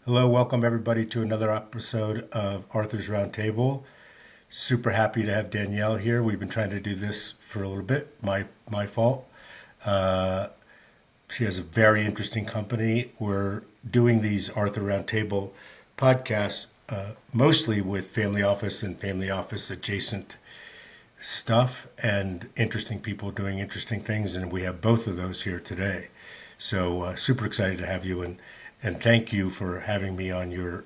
Hello, welcome everybody to another episode of Arthur's Roundtable. Super happy to have Danielle here. We've been trying to do this for a little bit. My fault. Uh, she has a very interesting company. We're doing these Arthur Roundtable podcasts mostly with family office and family office adjacent stuff and interesting people doing interesting things, and we have both of those here today. So super excited to have you, and thank you for having me on your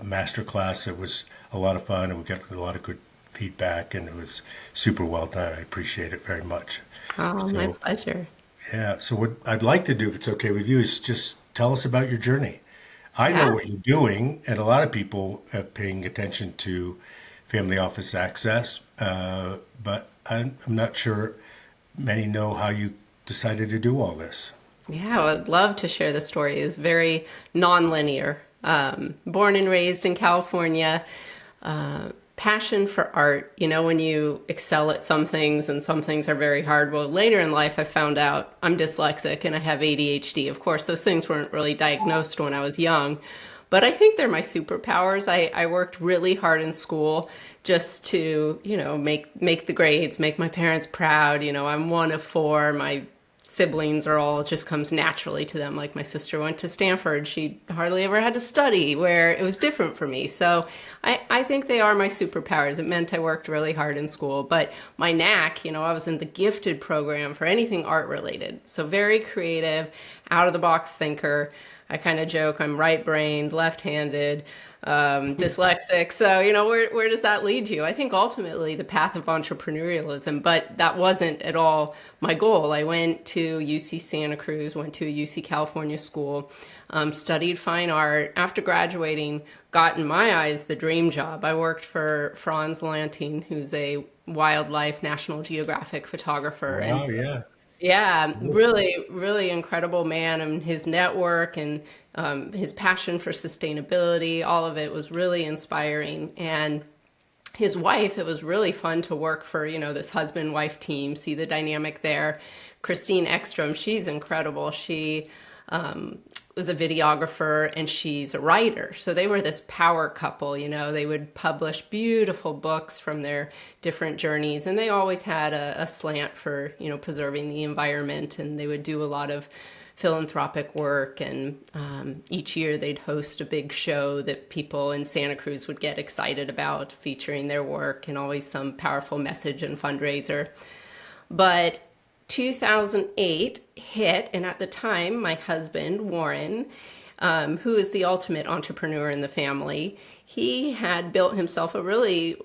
master class. It was a lot of fun, and we got a lot of good feedback, and it was super well done. I appreciate it very much. Oh, my So pleasure. yeah, so what I'd like to do, if it's okay with you, is just tell us about your journey. I know Yeah. what you're doing, and a lot of people are paying attention to family office access, but I'm not sure many know how you decided to do all this. Yeah, I would love to share the story. It's very non-linear. Born and raised in California, passion for art. You know, when you excel at some things and some things are very hard. Well, later in life, I found out I'm dyslexic and I have ADHD. Of course, those things weren't really diagnosed when I was young, but I think they're my superpowers. I worked really hard in school just to, make the grades, make my parents proud. You know, I'm one of four. My siblings are all, it just comes naturally to them. Like my sister went to Stanford. She hardly ever had to study, where it was different for me. So I think they are my superpowers. It meant I worked really hard in school. But my knack, I was in the gifted program for anything art related. So very creative, out of the box thinker. I kind of joke I'm right brained, left handed, dyslexic. So, where does that lead you? I think ultimately the path of entrepreneurialism, but that wasn't at all my goal. I went to UC Santa Cruz, went to a UC California school, studied fine art. After graduating, got in my eyes the dream job. I worked for Franz Lanting, who's a wildlife National Geographic photographer. And Wow, yeah. yeah, really, really incredible man, and his network and his passion for sustainability, all of it was really inspiring. And his wife, it was really fun to work for, this husband wife team, see the dynamic there. Christine Ekstrom, she's incredible. She was a videographer and she's a writer. So they were this power couple, they would publish beautiful books from their different journeys. And they always had a slant for, preserving the environment. And they would do a lot of philanthropic work. And each year they'd host a big show that people in Santa Cruz would get excited about, featuring their work and always some powerful message and fundraiser. But 2008 hit, and at the time, my husband, Warren, who is the ultimate entrepreneur in the family, he had built himself a really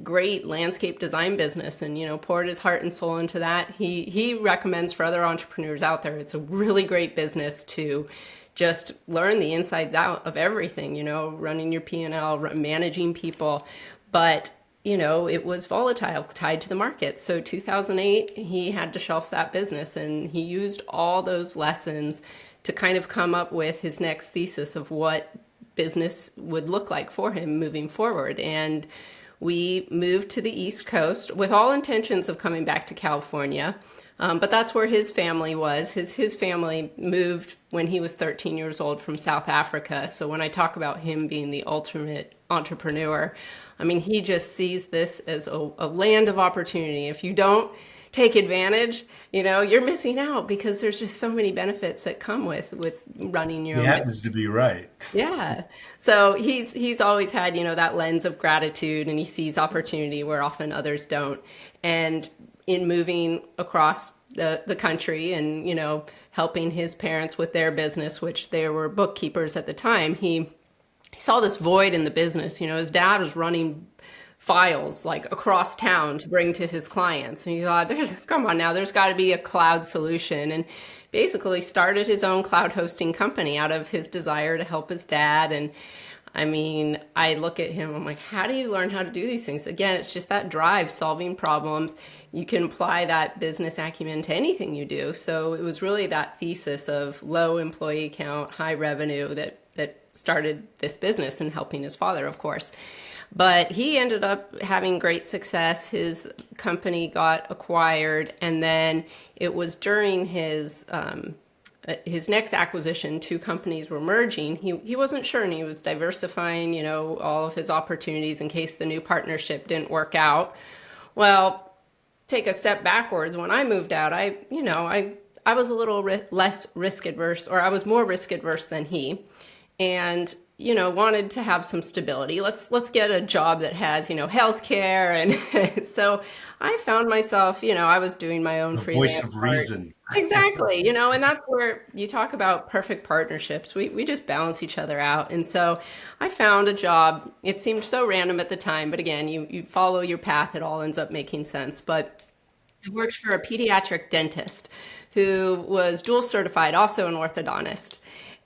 great landscape design business and, poured his heart and soul into that. He recommends for other entrepreneurs out there, it's a really great business to just learn the insides out of everything, running your P&L, managing people. But it was volatile, tied to the market. So 2008, he had to shelf that business, and he used all those lessons to kind of come up with his next thesis of what business would look like for him moving forward. And we moved to the East Coast with all intentions of coming back to California. But that's where his family was. His family moved when he was 13 years old from South Africa. So when I talk about him being the ultimate entrepreneur, I mean, he just sees this as a land of opportunity. If you don't take advantage, you're missing out, because there's just so many benefits that come with running your He own business. happens to be right. Yeah. So he's always had, that lens of gratitude, and he sees opportunity where often others don't. And in moving across the country and, helping his parents with their business, which they were bookkeepers at the time, he saw this void in the business. His dad was running files like across town to bring to his clients. And he thought, come on now, there's got to be a cloud solution. And basically started his own cloud hosting company out of his desire to help his dad. And I mean, I look at him, I'm like, how do you learn how to do these things? Again, it's just that drive, solving problems. You can apply that business acumen to anything you do. So it was really that thesis of low employee count, high revenue that started this business, and helping his father, of course. But he ended up having great success. His company got acquired, and then it was during his his next acquisition, two companies were merging. He wasn't sure, and he was diversifying, all of his opportunities in case the new partnership didn't work out. Well, take a step backwards. When I moved out, I was a little less risk adverse, or I was more risk adverse than he, and wanted to have some stability. Let's get a job that has healthcare, and so I found myself, I was doing my own The voice freelance of art. reason. Exactly, and that's where you talk about perfect partnerships. We just balance each other out. And so I found a job. It seemed so random at the time, but again, you follow your path, it all ends up making sense. But I worked for a pediatric dentist who was dual certified, also an orthodontist.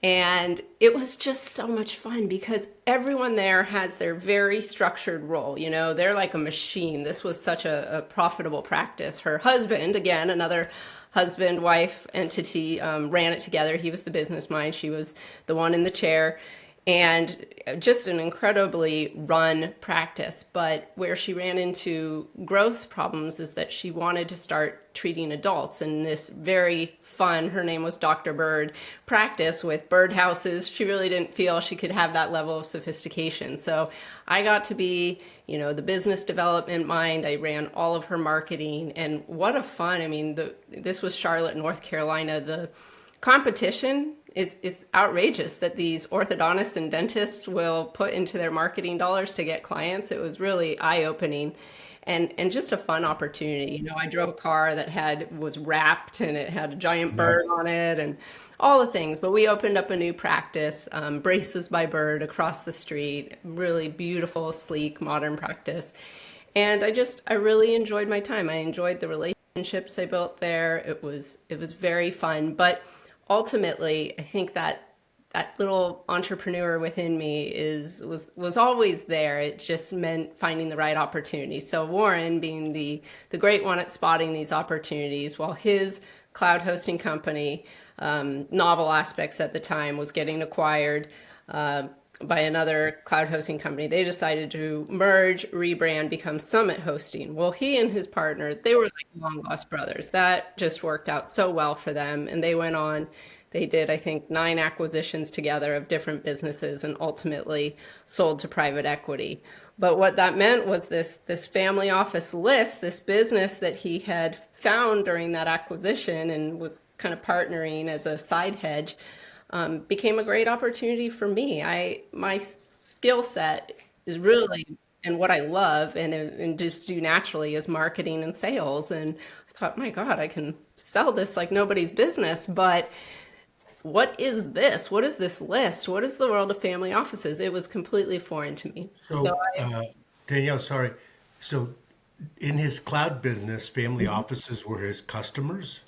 And it was just so much fun because everyone there has their very structured role. They're like a machine. This was such a profitable practice. Her husband, again, another husband wife entity, ran it together. He was the business mind. She was the one in the chair. And just an incredibly run practice. But where she ran into growth problems is that she wanted to start treating adults in this very fun, her name was Dr. Bird, practice with birdhouses. She really didn't feel she could have that level of sophistication. So I got to be, the business development mind. I ran all of her marketing, and what a fun. I mean, this was Charlotte, North Carolina. The competition is outrageous that these orthodontists and dentists will put into their marketing dollars to get clients. It was really eye-opening and just a fun opportunity. I drove a car that was wrapped and it had a giant bird Nice. on it and all the things. But we opened up a new practice, Braces by Bird, across the street. Really beautiful, sleek, modern practice. And I really enjoyed my time. I enjoyed the relationships I built there. It was very fun. But ultimately, I think that little entrepreneur within me was always there. It just meant finding the right opportunity. So Warren being the great one at spotting these opportunities, while his cloud hosting company, Novel Aspects at the time, was getting acquired by another cloud hosting company. They decided to merge, rebrand, become Summit Hosting. Well, he and his partner, they were like long lost brothers. That just worked out so well for them. And they went on, they did, I think, 9 acquisitions together of different businesses and ultimately sold to private equity. But what that meant was this family office list, this business that he had found during that acquisition and was kind of partnering as a side hedge, became a great opportunity for me. My skill set is really, and what I love and just do naturally, is marketing and sales. And I thought, my God, I can sell this like nobody's business. But what is this? What is this list? What is the world of family offices? It was completely foreign to me. So So, Danielle, sorry. So, in his cloud business, family offices were his customers.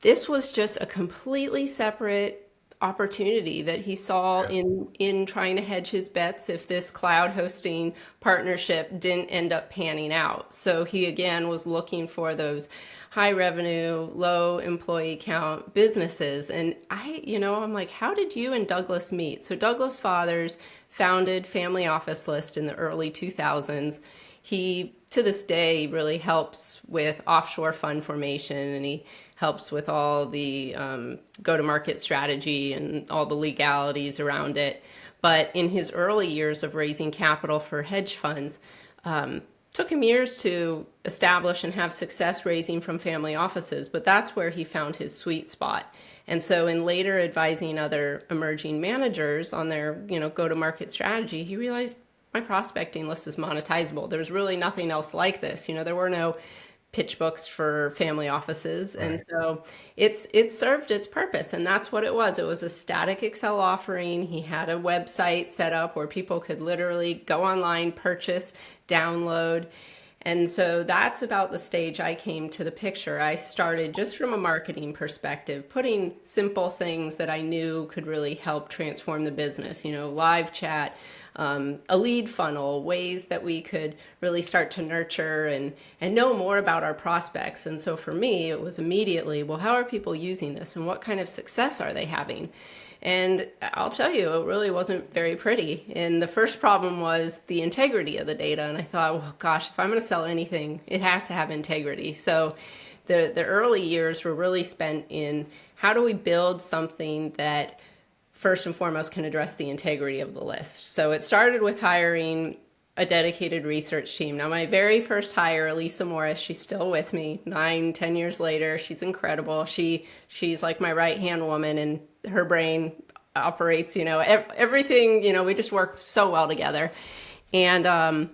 this was just a completely separate opportunity that he saw Yeah. in trying to hedge his bets if this cloud hosting partnership didn't end up panning out. So he again was looking for those high revenue, low employee count businesses. And I'm like, how did you and Douglas meet? So Douglas Fathers founded Family Office List in the early 2000s. He, to this day, really helps with offshore fund formation, and he helps with all the go-to-market strategy and all the legalities around it. But in his early years of raising capital for hedge funds, took him years to establish and have success raising from family offices, but that's where he found his sweet spot. And so in later advising other emerging managers on their, go-to-market strategy, he realized my prospecting list is monetizable. There's really nothing else like this. There were no pitch books for family offices. And Right. so it served its purpose. And that's what it was. It was a static Excel offering. He had a website set up where people could literally go online, purchase, download. And so that's about the stage I came to the picture. I started just from a marketing perspective, putting simple things that I knew could really help transform the business, live chat, a lead funnel, ways that we could really start to nurture and know more about our prospects. And so for me, it was immediately, well, how are people using this and what kind of success are they having? And I'll tell you, it really wasn't very pretty. And the first problem was the integrity of the data. And I thought, well, gosh, if I'm going to sell anything, it has to have integrity. So the early years were really spent in how do we build something that first and foremost can address the integrity of the list. So it started with hiring a dedicated research team. Now, my very first hire, Lisa Morris, she's still with me 9, 10 years later. She's incredible. She's like my right hand woman, and her brain operates, everything, we just work so well together. And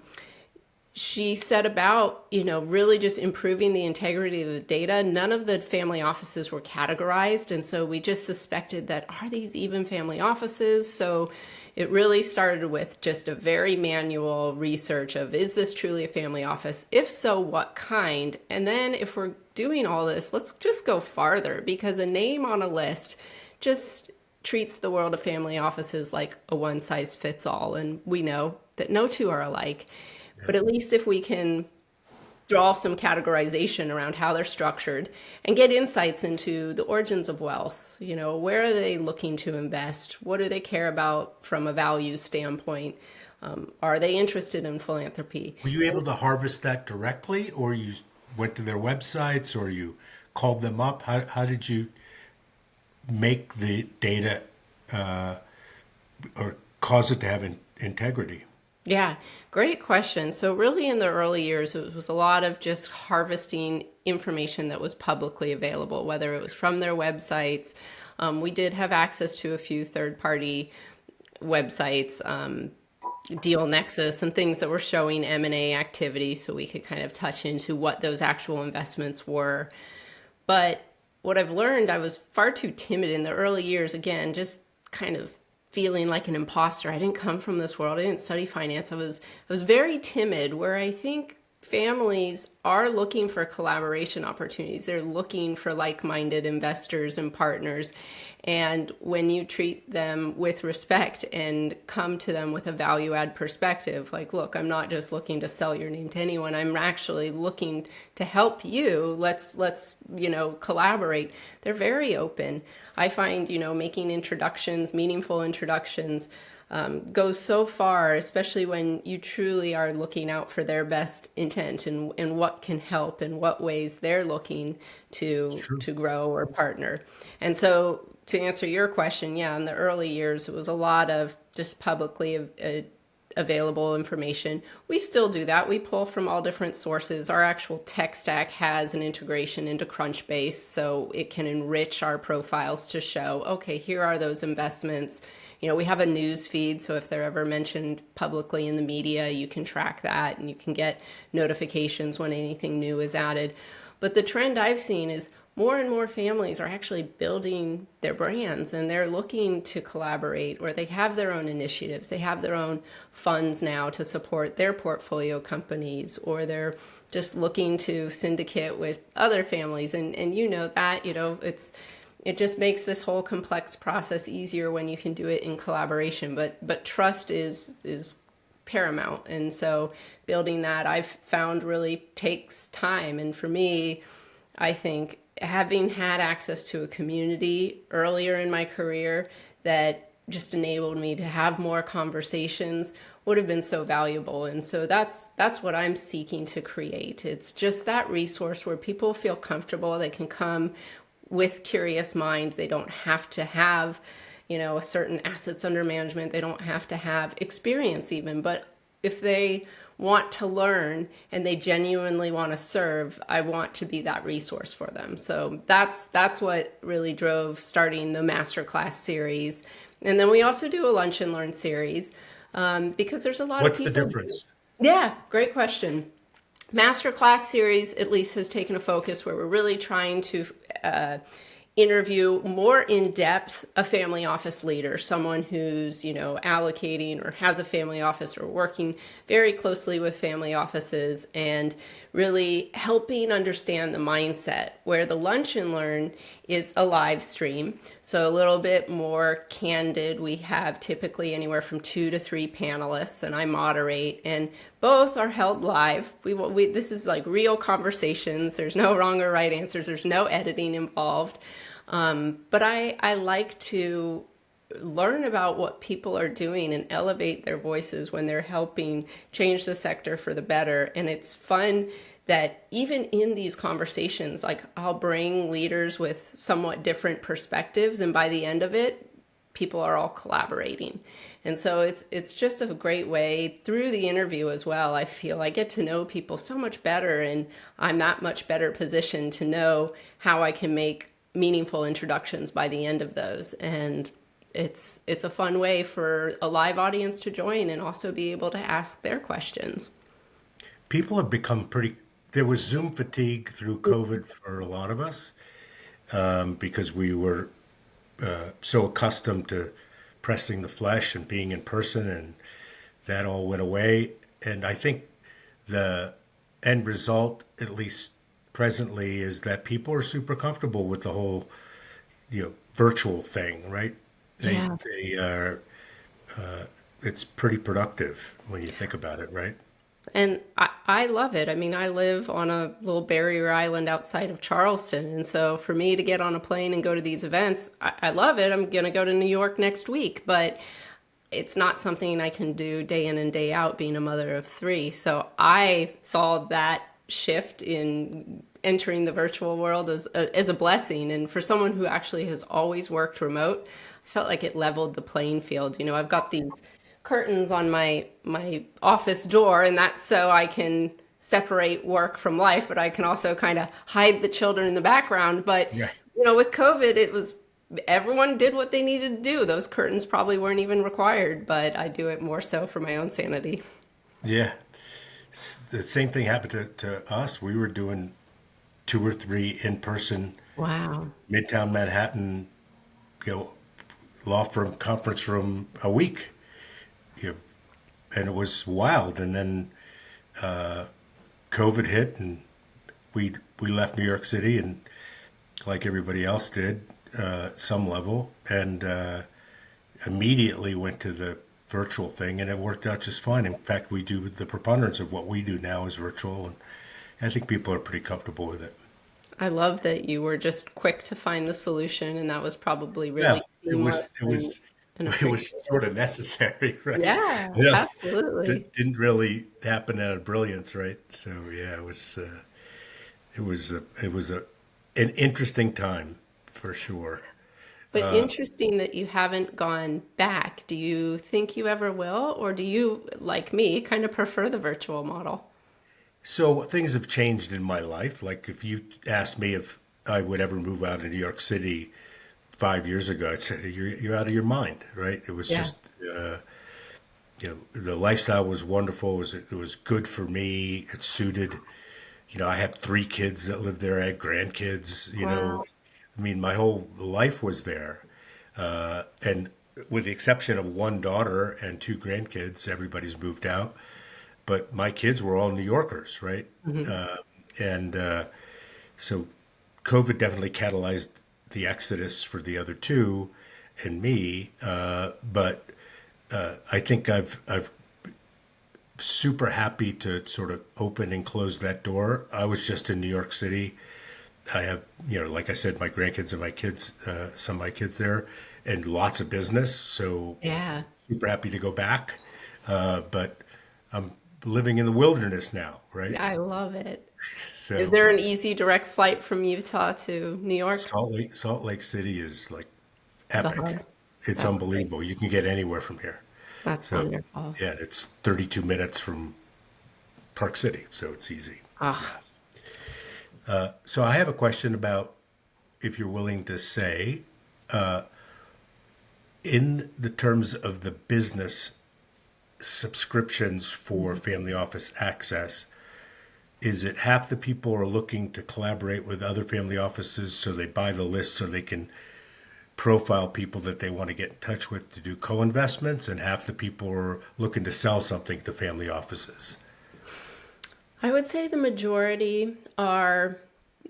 she set about, really just improving the integrity of the data. None of the family offices were categorized. And so we just suspected that, are these even family offices? So it really started with just a very manual research of, is this truly a family office? If so, what kind? And then if we're doing all this, let's just go farther, because a name on a list just treats the world of family offices like a one size fits all. And we know that no two are alike. But at least if we can draw some categorization around how they're structured and get insights into the origins of wealth, where are they looking to invest? What do they care about from a values standpoint? Are they interested in philanthropy? Were you able to harvest that directly, or you went to their websites, or you called them up? How did you make the data or cause it to have integrity? Yeah, great question. So really in the early years, it was a lot of just harvesting information that was publicly available, whether it was from their websites. We did have access to a few third-party websites, Deal Nexus, and things that were showing M&A activity, so we could kind of touch into what those actual investments were. But what I've learned, I was far too timid in the early years, again, just kind of feeling like an imposter. I didn't come from this world. I didn't study finance. I was very timid, where I think families are looking for collaboration opportunities. They're looking for like-minded investors and partners. And when you treat them with respect and come to them with a value add perspective, like, look, I'm not just looking to sell your name to anyone. I'm actually looking to help you. Let's collaborate. They're very open. I find, making introductions, meaningful introductions, goes so far, especially when you truly are looking out for their best intent and what can help and what ways they're looking to grow or partner. And so to answer your question, yeah, in the early years, it was a lot of just publicly available information. We still do that. We pull from all different sources. Our actual tech stack has an integration into Crunchbase, so it can enrich our profiles to show, okay, here are those investments. We have a news feed, so if they're ever mentioned publicly in the media, you can track that and you can get notifications when anything new is added. But the trend I've seen is more and more families are actually building their brands, and they're looking to collaborate, or they have their own initiatives. They have their own funds now to support their portfolio companies, or they're just looking to syndicate with other families. And it just makes this whole complex process easier when you can do it in collaboration. But trust is paramount. And so building that, I've found, really takes time. And for me, I think having had access to a community earlier in my career that just enabled me to have more conversations would have been so valuable. And so that's what I'm seeking to create. It's just that resource where people feel comfortable. They can come with curious mind. They don't have to have, a certain assets under management. They don't have to have experience even. But if they want to learn and they genuinely want to serve, I want to be that resource for them. So that's what really drove starting the masterclass series. And then we also do a lunch and learn series because there's a lot What's of people. the difference? Yeah, great question. Masterclass series at least has taken a focus where we're really trying to interview more in depth a family office leader, someone who's, allocating or has a family office or working very closely with family offices, and really helping understand the mindset, where the lunch and learn is a live stream. So a little bit more candid. We have typically anywhere from 2 to 3 panelists, and I moderate, and both are held live. This is like real conversations. There's no wrong or right answers. There's no editing involved. But I like to learn about what people are doing and elevate their voices when they're helping change the sector for the better. And it's fun that even in these conversations, like I'll bring leaders with somewhat different perspectives, and by the end of it, people are all collaborating. And so it's just a great way through the interview as well. I feel I get to know people so much better, and I'm that much better positioned to know how I can make meaningful introductions by the end of those. And it's a fun way for a live audience to join and also be able to ask their questions. People have become pretty. There was Zoom fatigue through COVID for a lot of us because we were so accustomed to pressing the flesh and being in person, and that all went away. And I think the end result, at least presently, is that people are super comfortable with the whole, virtual thing, right? Yeah. They are. It's pretty productive when you think about it, right? And I love it. I mean, I live on a little barrier island outside of Charleston. And so for me to get on a plane and go to these events, I love it. I'm going to go to New York next week, but it's not something I can do day in and day out being a mother of three. So I saw that shift in entering the virtual world as a blessing. And for someone who actually has always worked remote, I felt like it leveled the playing field. I've got these curtains on my office door, and that's so I can separate work from life, but I can also kind of hide the children in the background. But Yeah. with COVID, it was everyone did what they needed to do. Those curtains probably weren't even required, but I do it more so for my own sanity. Yeah. The same thing happened to us. We were doing two or three in person, Wow. Midtown Manhattan, you know, law firm conference room a week. You know, and it was wild. And then COVID hit, and we left New York City, and like everybody else did, at some level, and immediately went to the virtual thing, and it worked out just fine. In fact, we do the preponderance of what we do now is virtual, and I think people are pretty comfortable with it. I love that you were just quick to find the solution, and that was probably Yeah, really it was seamless it was and it was appreciated. sort of necessary, right? Yeah, You know, absolutely. didn't really happen out of brilliance, right? So yeah, it was an interesting time for sure. But interesting that you haven't gone back. Do you think you ever will, or do you, like me, kind of prefer the virtual model? So things have changed in my life. Like if you asked me if I would ever move out of New York City 5 years ago, I'd say you're out of your mind, right? It was Yeah. just the lifestyle was wonderful. It was good for me. It suited. I had three kids that lived there. I had grandkids. Wow. I mean, my whole life was there, and with the exception of one daughter and two grandkids, everybody's moved out. But my kids were all New Yorkers, right? Mhm. And so COVID definitely catalyzed the exodus for the other two and me. But I think I've super happy to sort of open and close that door. I was just in New York City. I have, like I said, my grandkids and my kids, some of my kids there, and lots of business. So Yeah. super happy to go back. But I'm living in the wilderness now, right? I love it. Is So there an easy direct flight from Utah to New York? Salt Lake City is like The epic. hub. It's That's great. unbelievable. You can get anywhere from here. That's So wonderful. yeah, it's 32 minutes from Park City, so it's easy. Ah, So I have a question about if you're willing to say, in the terms of the business subscriptions for family office access, is it half the people are looking to collaborate with other family offices so they buy the list so they can profile people that they want to get in touch with to do co-investments, and half the people are looking to sell something to family offices? I would say the majority are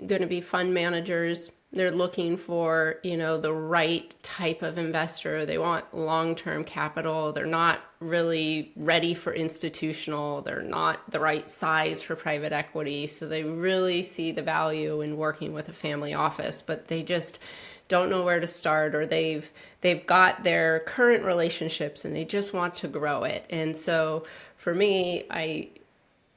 going to be fund managers. They're looking for, the right type of investor. They want long-term capital. They're not really ready for institutional. They're not the right size for private equity. So they really see the value in working with a family office, but they just don't know where to start, or they've got their current relationships and they just want to grow it. And so for me,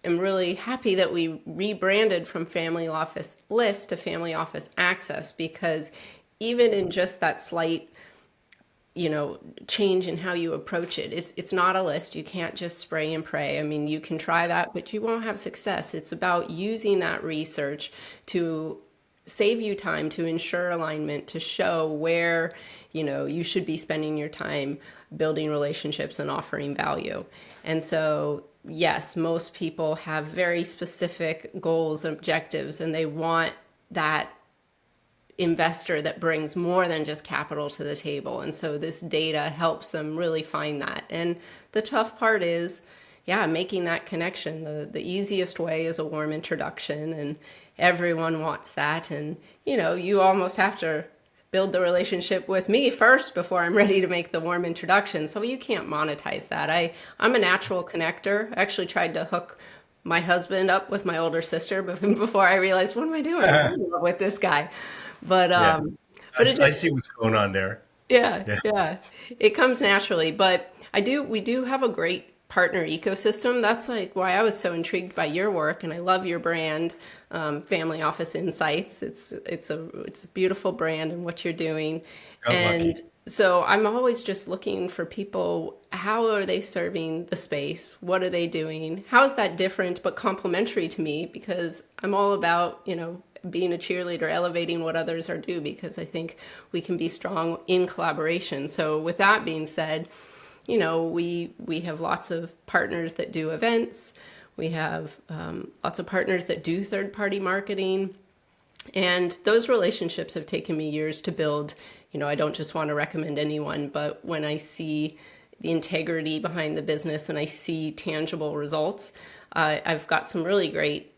am really happy that we rebranded from Family Office List to Family Office Access, because even in just that slight, change in how you approach it, it's not a list. You can't just spray and pray. I mean, you can try that, but you won't have success. It's about using that research to save you time, to ensure alignment, to show where, you should be spending your time building relationships and offering value. And so, yes, most people have very specific goals, objectives, and they want that investor that brings more than just capital to the table. And so this data helps them really find that. And the tough part is, making that connection. The easiest way is a warm introduction, and everyone wants that. And, you almost have to build the relationship with me first before I'm ready to make the warm introduction. So you can't monetize that. I'm a natural connector. I actually tried to hook my husband up with my older sister before I realized, what am I doing? I'm in love with this guy. But Yeah. but it I just, see what's going on there. yeah, Yeah. yeah, it comes naturally. But we do have a great partner ecosystem. That's like why I was so intrigued by your work, and I love your brand, Family Office Insights. It's a beautiful brand and what you're doing. Got And lucky. so I'm always just looking for people. How are they serving the space? What are they doing? How is that different but complementary to me? Because I'm all about, being a cheerleader, elevating what others are doing, because I think we can be strong in collaboration. So with that being said, we have lots of partners that do events. We have lots of partners that do third-party marketing. And those relationships have taken me years to build. I don't just want to recommend anyone, but when I see the integrity behind the business and I see tangible results, I've got some really great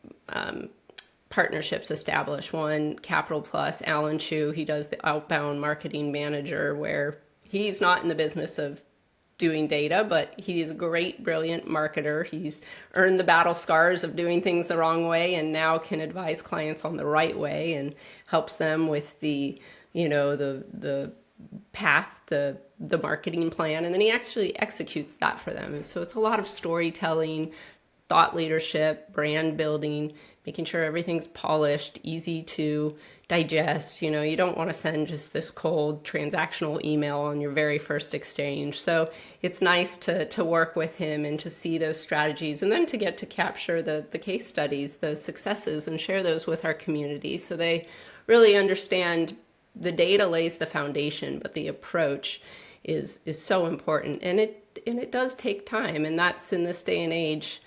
partnerships established. One, Capital Plus, Alan Chu, he does the outbound marketing manager, where he's not in the business of doing data, but he's a great, brilliant marketer. He's earned the battle scars of doing things the wrong way, and now can advise clients on the right way and helps them with the path, the marketing plan, and then he actually executes that for them. And so it's a lot of storytelling, thought leadership, brand building, making sure everything's polished, easy to digest. You don't want to send just this cold transactional email on your very first exchange. So it's nice to work with him and to see those strategies, and then to get to capture the case studies, the successes, and share those with our community, so they really understand the data lays the foundation, but the approach is so important. And it does take time, and that's, in this day and age,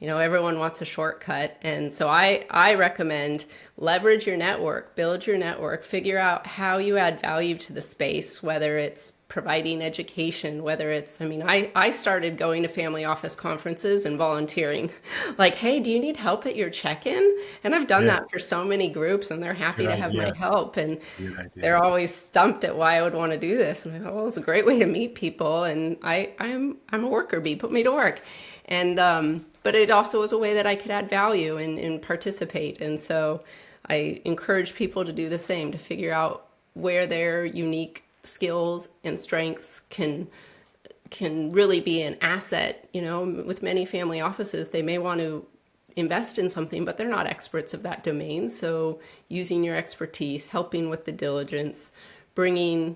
everyone wants a shortcut. And so I recommend leverage your network, build your network, figure out how you add value to the space, whether it's providing education, whether it's, I started going to family office conferences and volunteering. Like, hey, do you need help at your check-in? And I've done Yeah. that for so many groups, and they're happy Good to have my idea. help. And Good idea. they're always stumped at why I would want to do this. And I thought, well, it's a great way to meet people. And I'm a worker bee, put me to work. And, but it also was a way that I could add value and participate. And so I encourage people to do the same, to figure out where their unique skills and strengths can really be an asset. With many family offices, they may want to invest in something, but they're not experts of that domain. So using your expertise, helping with the diligence, bringing,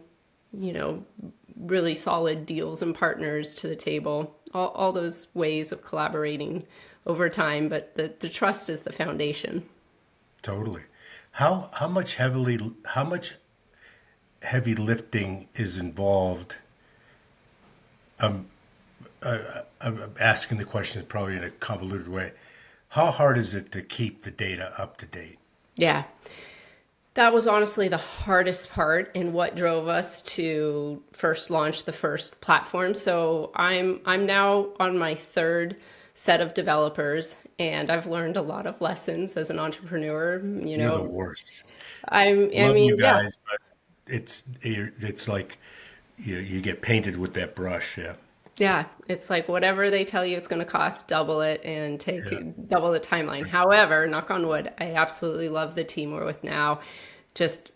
really solid deals and partners to the table, all those ways of collaborating over time. But the trust is the foundation. Totally. How much heavy lifting is involved? I'm asking the question probably in a convoluted way. How hard is it to keep the data up to date? Yeah. That was honestly the hardest part, and what drove us to first launch the first platform. So I'm now on my third set of developers, and I've learned a lot of lessons as an entrepreneur. You're the worst. I Love you mean, yeah, guys, but it's like you get painted with that brush. Yeah. yeah, it's like whatever they tell you it's going to cost, double it and take Yeah. double the timeline. However, knock on wood, I absolutely love the team we're with now. Just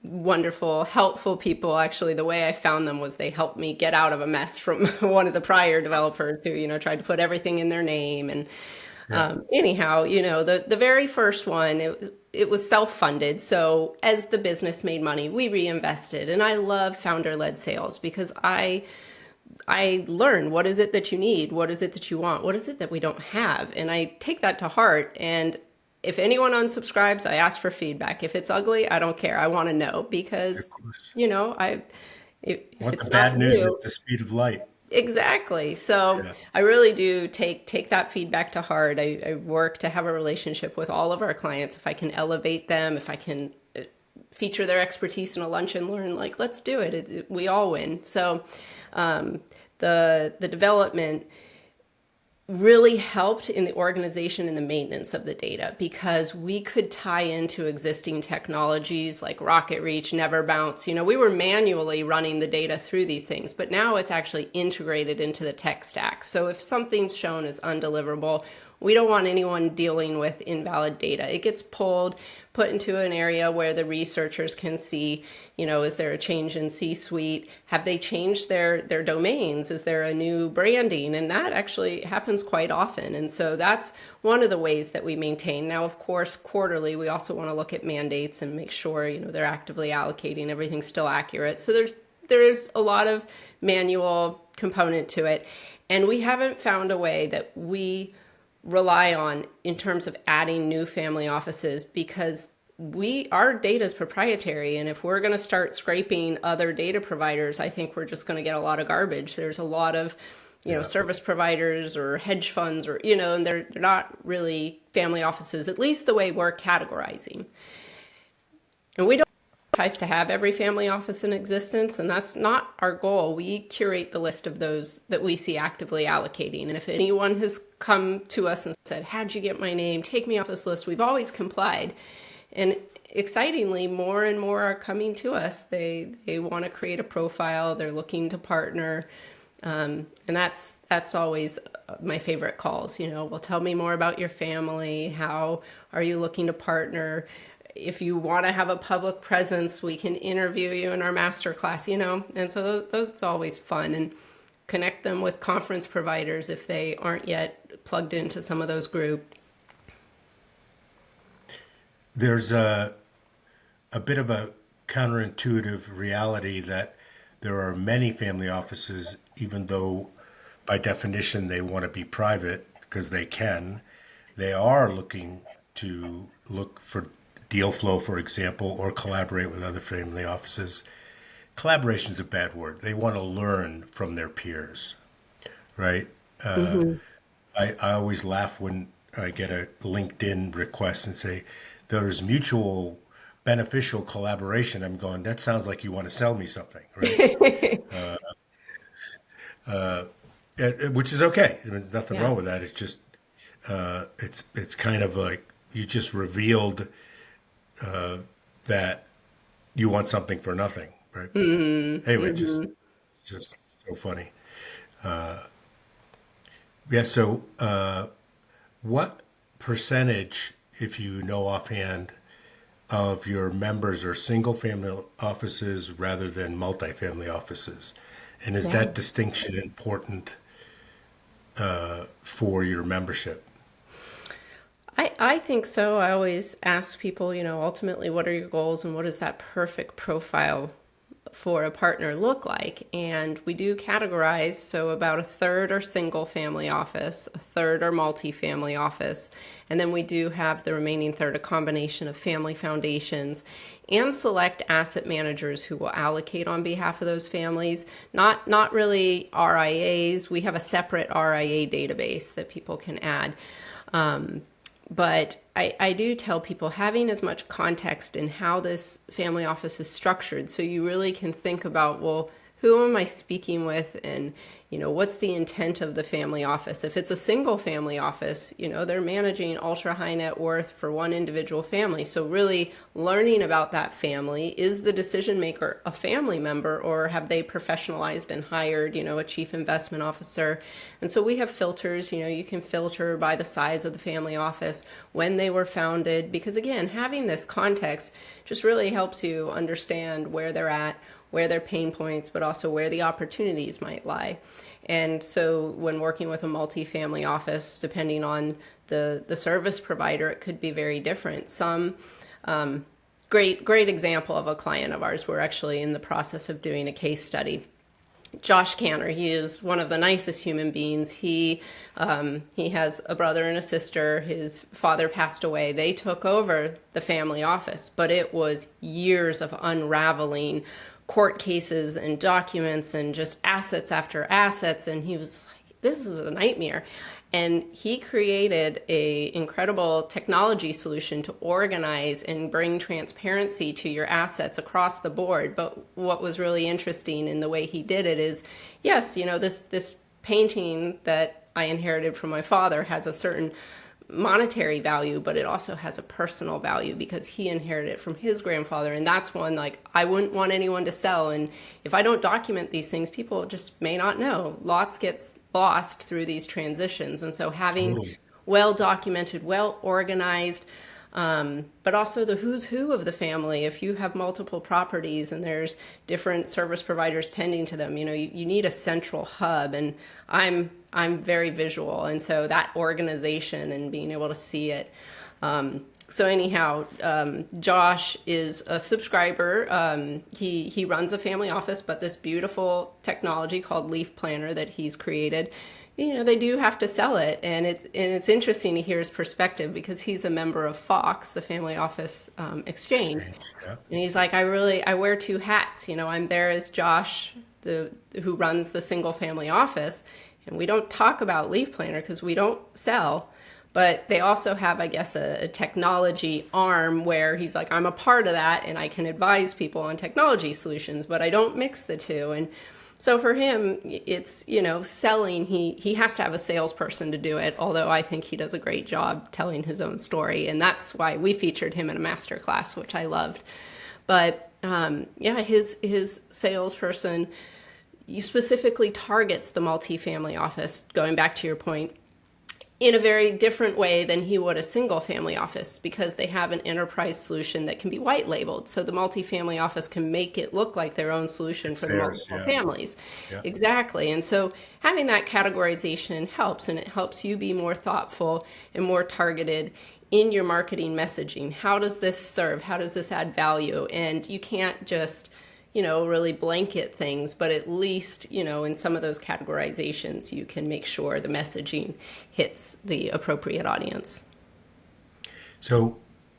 wonderful, helpful people. Actually, the way I found them was they helped me get out of a mess from one of the prior developers who, tried to put everything in their name. And Yeah. Anyhow, the very first one, it was self-funded. So as the business made money, we reinvested. And I love founder-led sales because I learn, what is it that you need? What is it that you want? What is it that we don't have? And I take that to heart. And if anyone unsubscribes, I ask for feedback. If it's ugly, I don't care. I want to know Of because, course. if Want the it's not bad news at you, the speed of light. exactly. So Yeah. I really do take that feedback to heart. I work to have a relationship with all of our clients. If I can elevate them, if I can feature their expertise in a lunch and learn, like, let's do it. We all win. So the development really helped in the organization and the maintenance of the data because we could tie into existing technologies like Rocket Reach, Never Bounce. We were manually running the data through these things, but now it's actually integrated into the tech stack. So if something's shown as undeliverable, we don't want anyone dealing with invalid data. It gets pulled, put into an area where the researchers can see, is there a change in C-suite? Have they changed their domains? Is there a new branding? And that actually happens quite often. And so that's one of the ways that we maintain. Now, of course, quarterly, we also want to look at mandates and make sure, they're actively allocating, everything's still accurate. So there's a lot of manual component to it. And we haven't found a way that we rely on in terms of adding new family offices because our data is proprietary. And if we're going to start scraping other data providers, I think we're just going to get a lot of garbage. There's a lot of, Yeah. service providers or hedge funds or, and they're not really family offices, at least the way we're categorizing. And we don't advertise to have every family office in existence, and that's not our goal. We curate the list of those that we see actively allocating. And if anyone has come to us and said, how'd you get my name? Take me off this list. We've always complied. And excitingly, more and more are coming to us. They want to create a profile. They're looking to partner. And that's always my favorite calls. Well, tell me more about your family. How are you looking to partner? If you want to have a public presence, we can interview you in our masterclass, and so those are always fun, and connect them with conference providers if they aren't yet plugged into some of those groups. There's a bit of a counterintuitive reality that there are many family offices, even though by definition they want to be private because they can, they are looking to look for deal flow, for example, or collaborate with other family offices. Collaboration is a bad word. They want to learn from their peers, right? I always laugh when I get a LinkedIn request and say, there's mutual beneficial collaboration. I'm going, that sounds like you want to sell me something, right? Which is okay. I mean, there's nothing Yeah. wrong with that. It's just, it's kind of like you just revealed that you want something for nothing, right? Anyway, just so funny. Yeah. So, what percentage, if you know offhand, of your members are single family offices rather than multifamily offices? And is Yeah. that distinction important for your membership? I think so. I always ask people, ultimately, what are your goals and what does that perfect profile for a partner look like? And we do categorize. So about a third are single family office, a third are multifamily office. And then we do have the remaining third, a combination of family foundations and select asset managers who will allocate on behalf of those families. Not really RIAs. We have a separate RIA database that people can add. But I do tell people having as much context in how this family office is structured so you really can think about, well, who am I speaking with and, what's the intent of the family office? If it's a single family office, they're managing ultra high net worth for one individual family. So really learning about that family, is the decision maker a family member or have they professionalized and hired, a chief investment officer? And so we have filters, you can filter by the size of the family office, when they were founded, because again, having this context just really helps you understand where they're at, where their pain points, but also where the opportunities might lie. And so when working with a multifamily office, depending on the service provider, it could be very different. Some great example of a client of ours, we're actually in the process of doing a case study. Josh Canner, he is one of the nicest human beings. He has a brother and a sister. His father passed away. They took over the family office, but it was years of unraveling court cases and documents and just assets after assets. And he was like, this is a nightmare. And he created a incredible technology solution to organize and bring transparency to your assets across the board. But what was really interesting in the way he did it is, yes, this painting that I inherited from my father has a certain monetary value, but it also has a personal value because he inherited it from his grandfather. And that's one, like, I wouldn't want anyone to sell. And if I don't document these things, people just may not know. Lots gets lost through these transitions. And so having well documented, well organized, but also the who's who of the family. If you have multiple properties and there's different service providers tending to them, you need a central hub. And I'm very visual, and so that organization and being able to see it. So anyhow, Josh is a subscriber. He runs a family office, but this beautiful technology called Leaf Planner that he's created, they do have to sell it. And it's interesting to hear his perspective because he's a member of Fox, the family office exchange. Yeah. And he's like, I wear two hats. I'm there as Josh, who runs the single family office. And we don't talk about Leaf Planner because we don't sell. But they also have, I guess, a technology arm where he's like, I'm a part of that and I can advise people on technology solutions, but I don't mix the two. And so for him, it's, selling. He has to have a salesperson to do it, although I think he does a great job telling his own story. And that's why we featured him in a masterclass, which I loved. But his salesperson specifically targets the multifamily office, going back to your point, in a very different way than he would a single family office because they have an enterprise solution that can be white labeled. So the multifamily office can make it look like their own solution for the multiple families. Yeah. Exactly. And so having that categorization helps, and it helps you be more thoughtful and more targeted in your marketing messaging. How does this serve? How does this add value? And you can't just really blanket things, but at least, in some of those categorizations, you can make sure the messaging hits the appropriate audience. So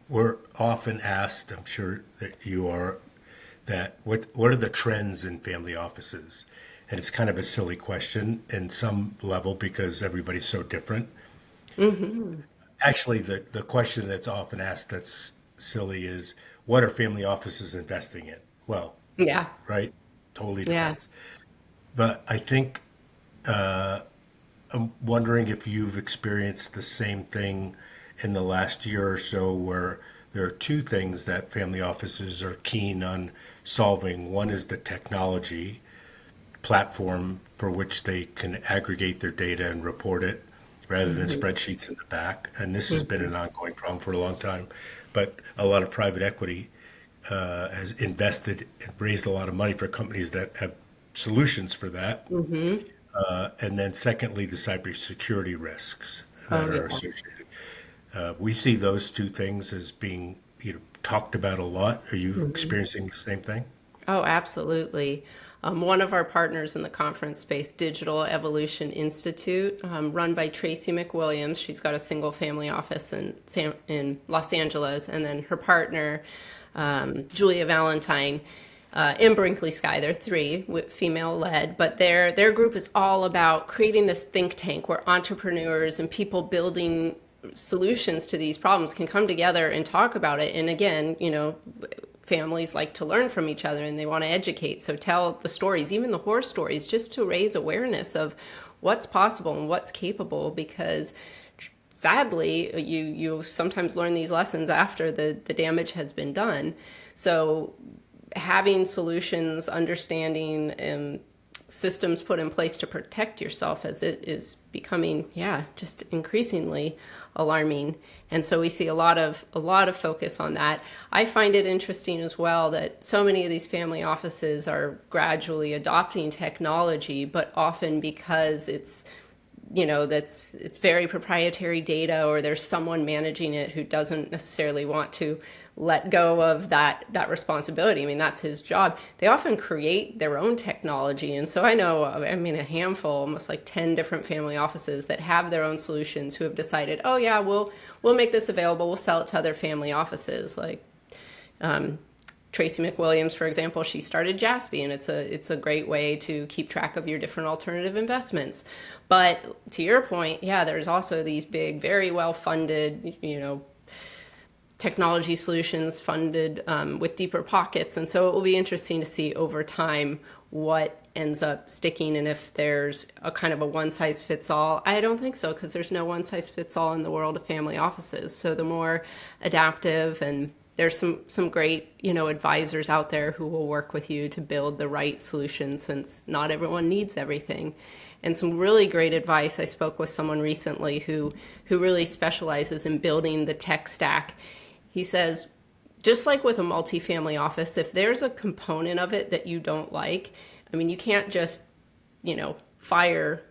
we're often asked, I'm sure that you are, that what are the trends in family offices? And it's kind of a silly question in some level because everybody's so different. Mm-hmm. Actually, the question that's often asked that's silly is, what are family offices investing in? Well, yeah. Right? Totally depends. Yeah. But I think I'm wondering if you've experienced the same thing in the last year or so where there are two things that family offices are keen on solving. One is the technology platform for which they can aggregate their data and report it rather than spreadsheets in the back. And this has been an ongoing problem for a long time. But a lot of private equity has invested and raised a lot of money for companies that have solutions for that. Mm-hmm. And then secondly, the cybersecurity risks that are associated. We see those two things as being talked about a lot. Are you experiencing the same thing? Oh, absolutely. One of our partners in the conference space, Digital Evolution Institute, run by Tracy McWilliams. She's got a single family office in Los Angeles. And then her partner, Julia Valentine, and Brinkley Sky. They're three, female led, but their group is all about creating this think tank where entrepreneurs and people building solutions to these problems can come together and talk about it. And again, families like to learn from each other and they want to educate. So tell the stories, even the horror stories, just to raise awareness of what's possible and what's capable, because sadly, you sometimes learn these lessons after the damage has been done. So having solutions, understanding systems put in place to protect yourself, as it is becoming, yeah, just increasingly alarming. And so we see a lot of focus on that. I find it interesting as well that so many of these family offices are gradually adopting technology, but often because it's, it's very proprietary data, or there's someone managing it who doesn't necessarily want to let go of that responsibility. I mean, that's his job. They often create their own technology. And so I know, a handful, almost like 10 different family offices that have their own solutions, who have decided, oh yeah, we'll make this available. We'll sell it to other family offices. Like Tracy McWilliams, for example, she started Jaspi, and it's a great way to keep track of your different alternative investments. But to your point, yeah, there's also these big, very well funded, technology solutions funded with deeper pockets. And so it will be interesting to see over time what ends up sticking, and if there's a kind of a one size fits all. I don't think so, because there's no one size fits all in the world of family offices. So the more adaptive, and there's some great, advisors out there who will work with you to build the right solution, since not everyone needs everything. And some really great advice. I spoke with someone recently who really specializes in building the tech stack. He says, just like with a multifamily office, if there's a component of it that you don't like, you can't just, fire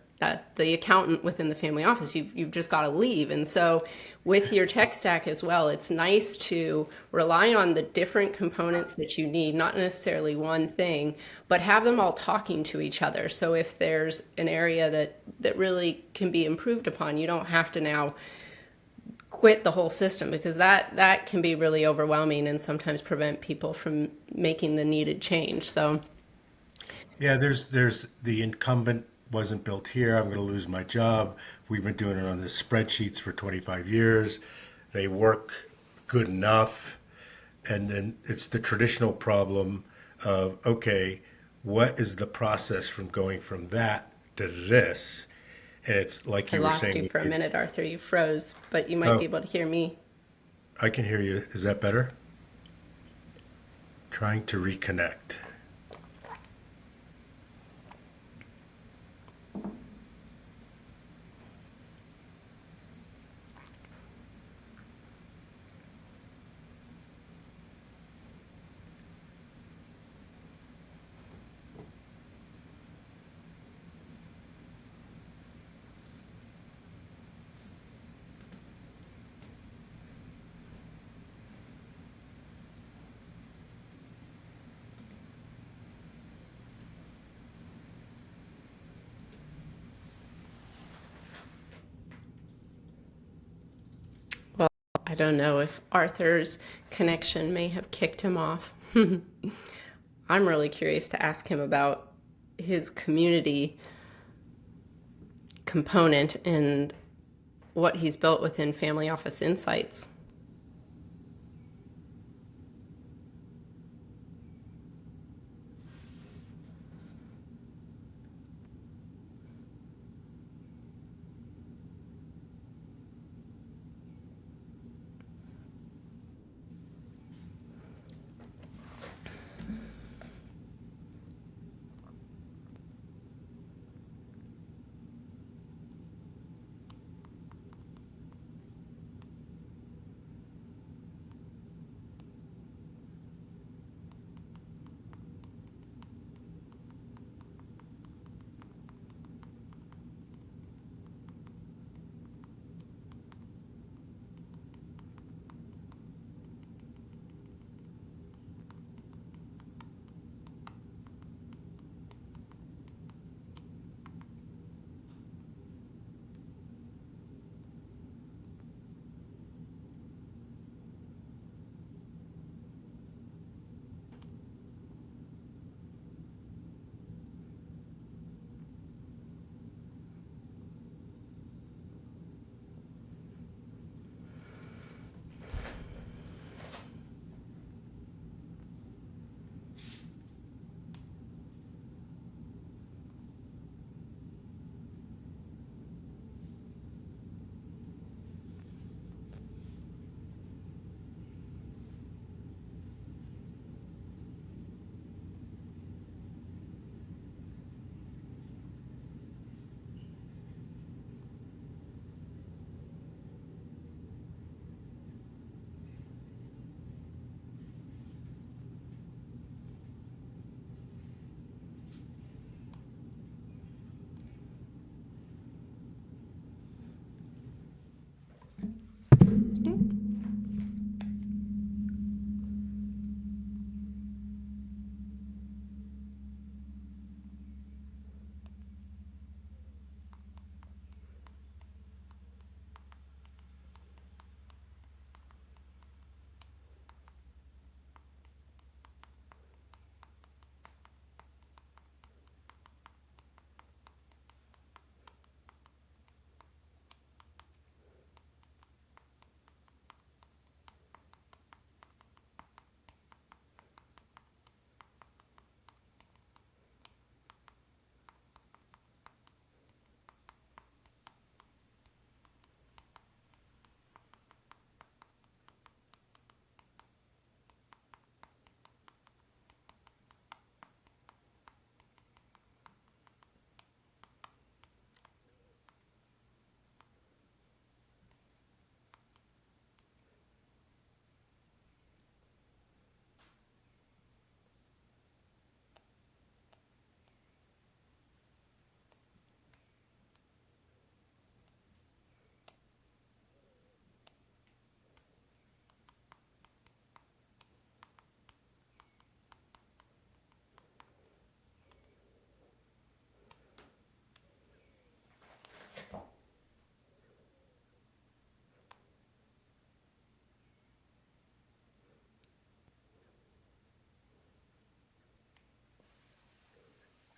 the accountant within the family office. You've just got to leave. And so with your tech stack as well, it's nice to rely on the different components that you need, not necessarily one thing, but have them all talking to each other. So if there's an area that really can be improved upon, you don't have to now quit the whole system, because that can be really overwhelming and sometimes prevent people from making the needed change. So Yeah, there's the incumbent wasn't built here. I'm going to lose my job. We've been doing it on the spreadsheets for 25 years. They work good enough. And then it's the traditional problem of, okay, what is the process from going from that to this? And it's like I you were lost saying you with for a your, minute, Arthur. You froze, but you might be oh, able to hear me. I can hear you. Is that better? Trying to reconnect. Well, I don't know if Arthur's connection may have kicked him off. I'm really curious to ask him about his community component and what he's built within Family Office Insights.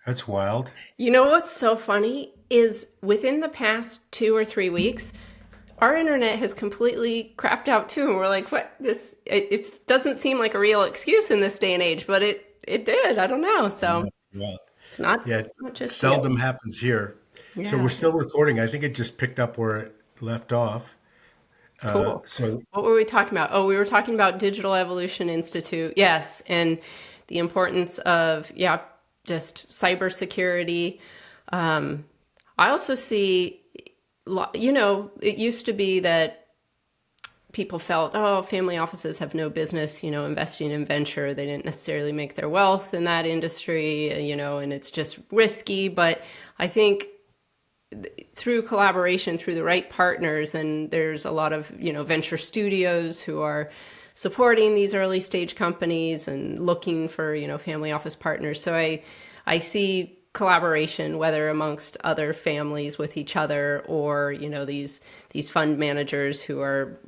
That's wild. You know what's so funny is within the past 2 or 3 weeks, our internet has completely crapped out too. And we're like, what? It doesn't seem like a real excuse in this day and age, but it did. I don't know. So Yeah. it's not, Yeah, it not just you. seldom happens here. So we're Yeah. still recording. I think it just picked up where it left off. Cool. So What were we talking about? Oh, we were talking about Digital Evolution Institute. Yes. And the importance of, yeah, just cybersecurity. I also see, it used to be that people felt, oh, family offices have no business, investing in venture. They didn't necessarily make their wealth in that industry, and it's just risky. But I think through collaboration, through the right partners, and there's a lot of, venture studios who are supporting these early stage companies and looking for, family office partners. So I see collaboration, whether amongst other families with each other or, these fund managers who are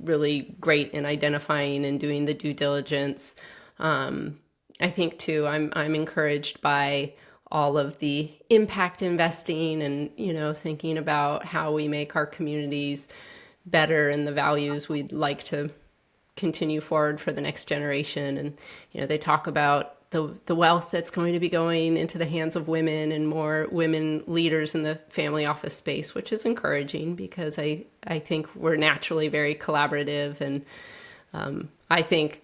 really great in identifying and doing the due diligence. I think too, I'm encouraged by all of the impact investing and, thinking about how we make our communities better and the values we'd like to continue forward for the next generation. And, they talk about the wealth that's going to be going into the hands of women and more women leaders in the family office space, which is encouraging because I think we're naturally very collaborative. And I think,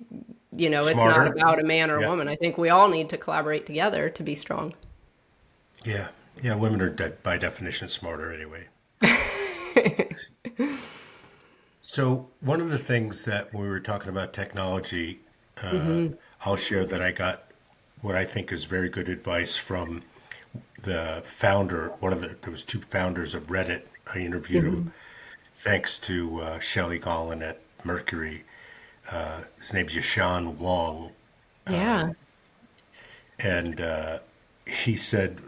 it's not smarter. about a man or a Yeah. woman. I think we all need to collaborate together to be strong. Yeah. Yeah. Women are by definition smarter anyway. So one of the things that when we were talking about technology, I'll share that I got what I think is very good advice from the founder. There was two founders of Reddit. I interviewed him thanks to Shelley Gollin at Mercury. His name's Yashan Wong, Yeah. and he said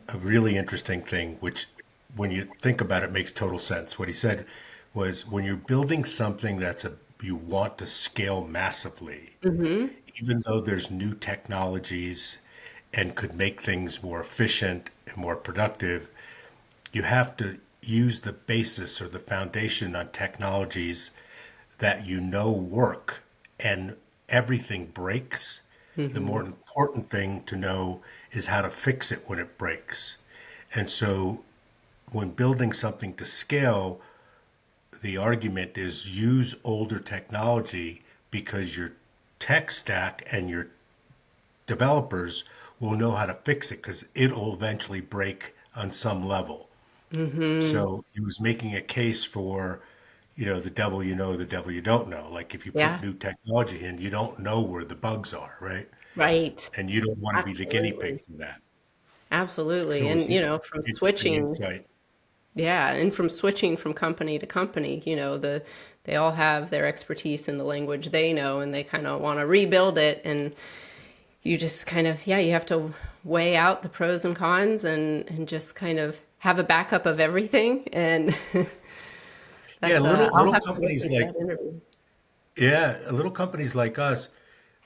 a really interesting thing, which when you think about it makes total sense. What he said was when you're building something you want to scale massively, even though there's new technologies and could make things more efficient and more productive, you have to use the basis or the foundation on technologies that work, and everything breaks. The more important thing to know is how to fix it when it breaks. And so when building something to scale, the argument is use older technology because your tech stack and your developers will know how to fix it because it'll eventually break on some level. So he was making a case for, the devil you know, the devil you don't know. Like if you put Yeah. new technology in, you don't know where the bugs are, right? Right. And you don't want to be the guinea pig Absolutely. for that. Absolutely. So it was And, from interesting switching, insight. yeah, and from switching from company to company, they all have their expertise in the language they know and they kind of want to rebuild it. And you just kind of, yeah, you have to weigh out the pros and cons and just kind of have a backup of everything. And Yeah, that's, I'll little have to companies listen to like that interview. little companies like us,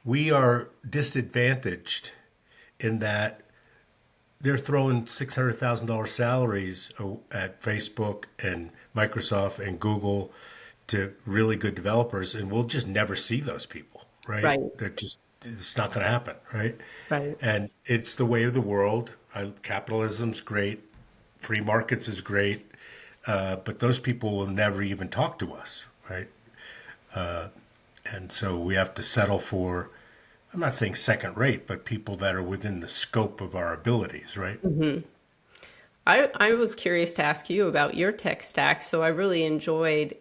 we are disadvantaged in that they're throwing $600,000 salaries at Facebook and Microsoft and Google to really good developers, and we'll just never see those people, right? Right. It's not going to happen, right? Right. And it's the way of the world. Capitalism's great, free markets is great, but those people will never even talk to us, right? And so we have to settle for, I'm not saying second rate, but people that are within the scope of our abilities, right? I was curious to ask you about your tech stack. So I really enjoyed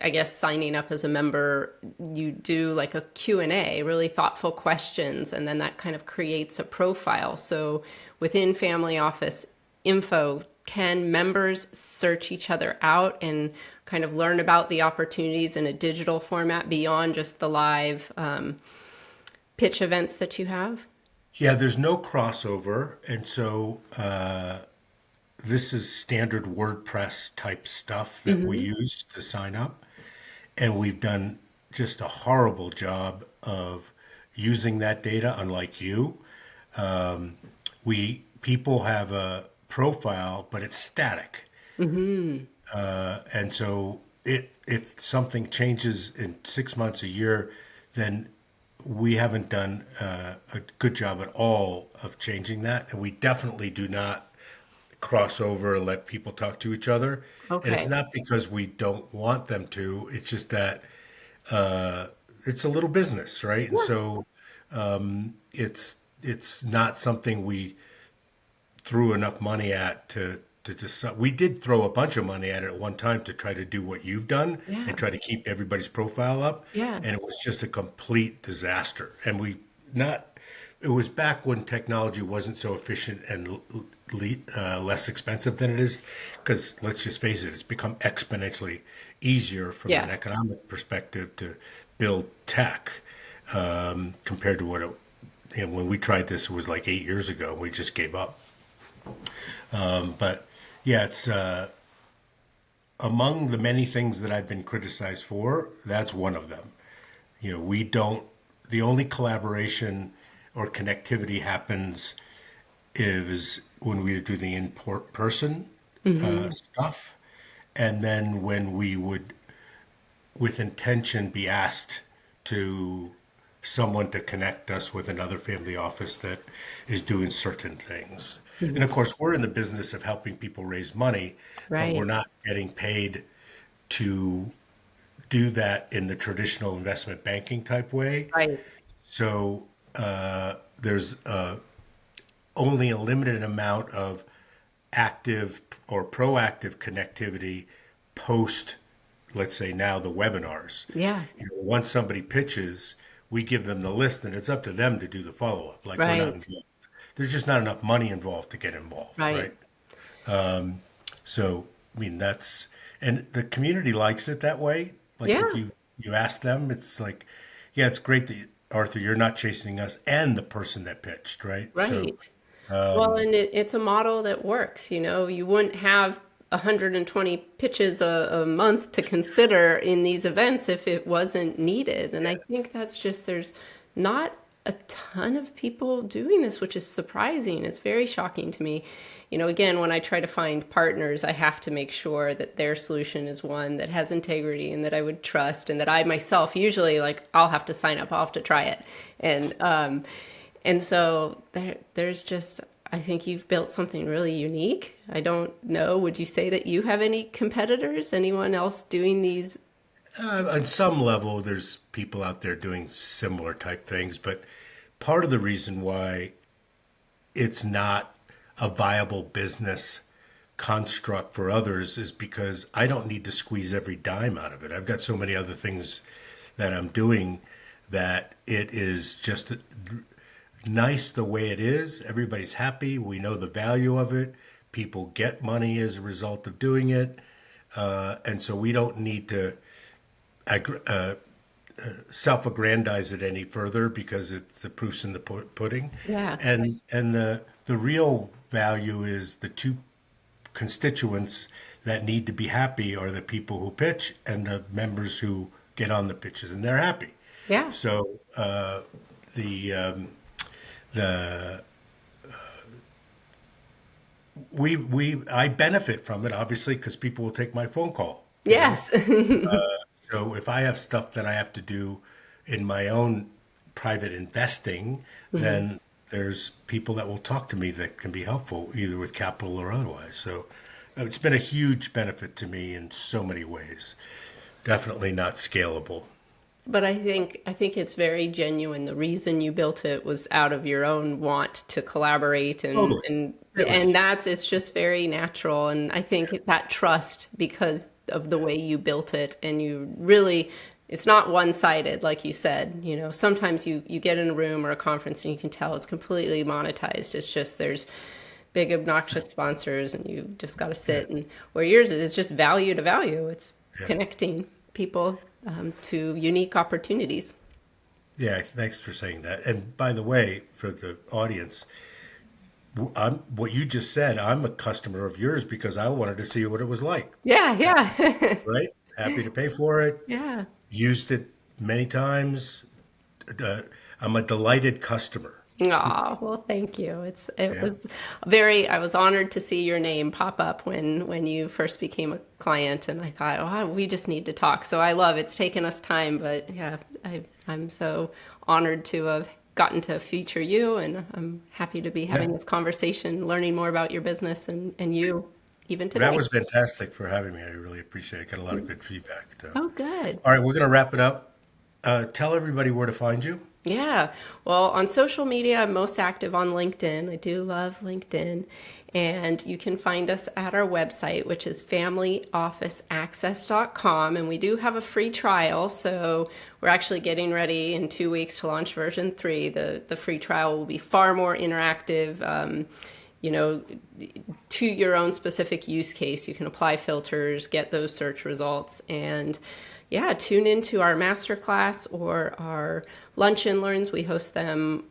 I guess, signing up as a member. You do like a Q&A, really thoughtful questions, and then that kind of creates a profile. So within Family Office Info, can members search each other out and kind of learn about the opportunities in a digital format beyond just the live pitch events that you have? Yeah, there's no crossover. And so this is standard WordPress type stuff that we use to sign up. And we've done just a horrible job of using that data, unlike you. we people have a profile, but it's static. And so if something changes in 6 months, a year, then we haven't done a good job at all of changing that. And we definitely do not cross over and let people talk to each other. And it's Okay. not because we don't want them to, it's just that it's a little business, right? And Yeah. so it's not something we threw enough money at to decide. We did throw a bunch of money at it at one time to try to do what you've done Yeah. and try to keep everybody's profile up, Yeah. and it was just a complete disaster. And we not. It was back when technology wasn't so efficient and less expensive than it is, because let's just face it, it's become exponentially easier from an Yes. economic perspective to build tech compared to what it. When we tried this, it was like 8 years ago. We just gave up. But yeah, it's among the many things that I've been criticized for. That's one of them. We don't. The only collaboration or connectivity happens is when we do the in-person stuff, and then when we would, with intention, be asked to someone to connect us with another family office that is doing certain things. And of Mhm. course, we're in the business of helping people raise money, but we're Right. not getting paid to do that in the traditional investment banking type way. Right. So there's only a limited amount of active or proactive connectivity post, let's say now, the webinars. Yeah. Once somebody pitches, we give them the list, and it's up to them to do the follow up. Like, we're not Right. involved. There's just not enough money involved to get involved, Right. right? So, I mean, and the community likes it that way. Like, if Yeah. you ask them, it's like, yeah, it's great that, Arthur, you're not chasing us and the person that pitched, right? So, Right. Well, and it's a model that works. You wouldn't have 120 pitches a month to consider in these events if it wasn't needed. And I think that's just, there's not a ton of people doing this, which is surprising. It's very shocking to me. Again, when I try to find partners, I have to make sure that their solution is one that has integrity and that I would trust, and that I myself usually, like, I'll have to sign up, I'll have to try it. And so there's just, I think you've built something really unique. I don't know. Would you say that you have any competitors? Anyone else doing these? on some level, there's people out there doing similar type things, but part of the reason why it's not a viable business construct for others is because I don't need to squeeze every dime out of it. I've got so many other things that I'm doing that it is just nice the way it is. Everybody's happy. We know the value of it. People get money as a result of doing it. And so we don't need to self-aggrandize it any further because it's the proof's in the pudding. Yeah. And the real value is the two constituents that need to be happy are the people who pitch and the members who get on the pitches, and they're happy. Yeah. So the the we I benefit from it obviously because people will take my phone call. Yes. So if I have stuff that I have to do in my own private investing, Mhm. then there's people that will talk to me that can be helpful, either with capital or otherwise. So it's been a huge benefit to me in so many ways. Definitely not scalable. But I think it's very genuine. The reason you built it was out of your own want to collaborate, and Totally. and It and was, that's, it's just very natural. And I think that trust, because of the way you built it, and you really, it's not one-sided, like you said. Sometimes you get in a room or a conference and you can tell it's completely monetized. It's just, there's big obnoxious sponsors, and you just got to yeah, sit. And where yours is, it's just value to value. It's yeah. connecting people to unique opportunities. Yeah, thanks for saying that. And by the way, for the audience, what you just said, I'm a customer of yours because I wanted to see what it was like, Yeah, yeah. right? Happy to pay for it. Yeah. Used it many times. Uh, I'm a delighted customer. Aw, well, thank you. It Yeah. was very, I was honored to see your name pop up when you first became a client, and I thought, oh, we just need to talk. So I love it's taken us time, but yeah, I'm so honored to have gotten to feature you, and I'm happy to be Yeah. having this conversation, learning more about your business and you even That today. was fantastic for having me. I really appreciate it. Got a lot of good feedback. So. Oh, good. All right, we're going to wrap it up. Tell everybody where to find you. Yeah. Well, on social media, I'm most active on LinkedIn. I do love LinkedIn. And you can find us at our website, which is familyofficeaccess.com. And we do have a free trial. So we're actually getting ready in 2 weeks to launch version 3. The free trial will be far more interactive. You know, to your own specific use case. You can apply filters, get those search results, and yeah, tune into our masterclass or our lunch and learns. We host them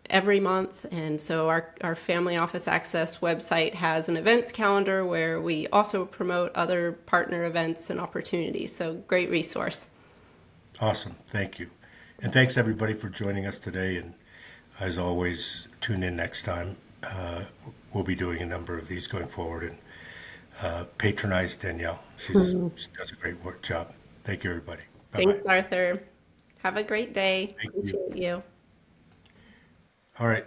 every month. And so our Family Office Access website has an events calendar where we also promote other partner events and opportunities. So great resource. Awesome. Thank you. And thanks everybody for joining us today. And as always, tune in next time. We'll be doing a number of these going forward and patronize Danielle. She does a great work job. Thank you, everybody. Bye bye. Thanks, Arthur. Have a great day. Thank you. Appreciate you. All right.